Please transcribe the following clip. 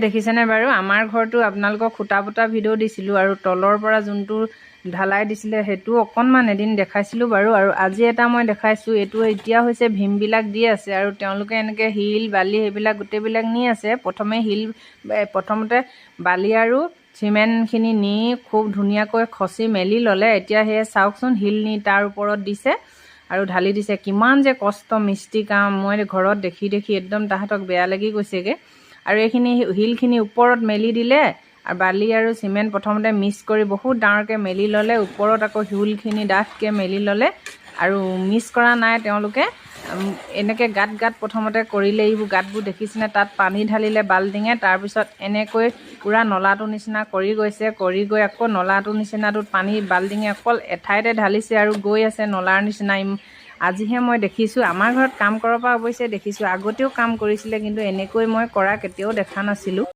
দেখিছেনে বাৰু আমাৰ ঘৰটো আপোনালোকক খুটা পুটা ভিডিঅ' দিছিলোঁ আৰু তলৰ পৰা যোনটো ঢালাই দিছিলে সেইটো অকণমান এদিন দেখাইছিলোঁ বাৰু। আৰু আজি এটা মই দেখাইছোঁ, এইটো এতিয়া হৈছে ভীমবিলাক দি আছে আৰু তেওঁলোকে এনেকৈ শিল বালি সেইবিলাক গোটেইবিলাক নি আছে। প্ৰথমতে বালি আৰু চিমেণ্টখিনি নি খুব ধুনীয়াকৈ খচি মেলি ল'লে। এতিয়া সেয়ে চাওকচোন শিল নি তাৰ ওপৰত দিছে আৰু ঢালি দিছে। কিমান যে কষ্ট মিস্ত্ৰী কাম, মই ঘৰত দেখি দেখি একদম তাহাঁতক বেয়া লাগি গৈছেগৈ। আৰু এইখিনি শিলখিনি ওপৰত মেলি দিলে আৰু বালি আৰু চিমেণ্ট প্ৰথমতে মিক্স কৰি বহুত ডাঙৰকৈ মেলি ল'লে, ওপৰত আকৌ শিলখিনি ডাঠকৈ মেলি ল'লে আৰু মিক্স কৰা নাই তেওঁলোকে। এনেকৈ গাঁত প্ৰথমতে কৰিলে, এইবোৰ গাঁতবোৰ দেখিছেনে, তাত পানী ঢালিলে বাল্টিঙে, তাৰপিছত এনেকৈ পূৰা নলাটোৰ নিচিনা কৰি গৈছে, কৰি গৈ আকৌ নলাটোৰ নিচিনাটোত পানী বাল্টিঙে অকল এঠাইতে ঢালিছে আৰু গৈ আছে নলাৰ নিচিনা। আজিহে মই দেখিছোঁ, আমাৰ ঘৰত কাম কৰাৰ পৰা অৱশ্যে দেখিছোঁ, আগতেও কাম কৰিছিলে কিন্তু এনেকৈ মই কৰা কেতিয়াও দেখা নাছিলোঁ।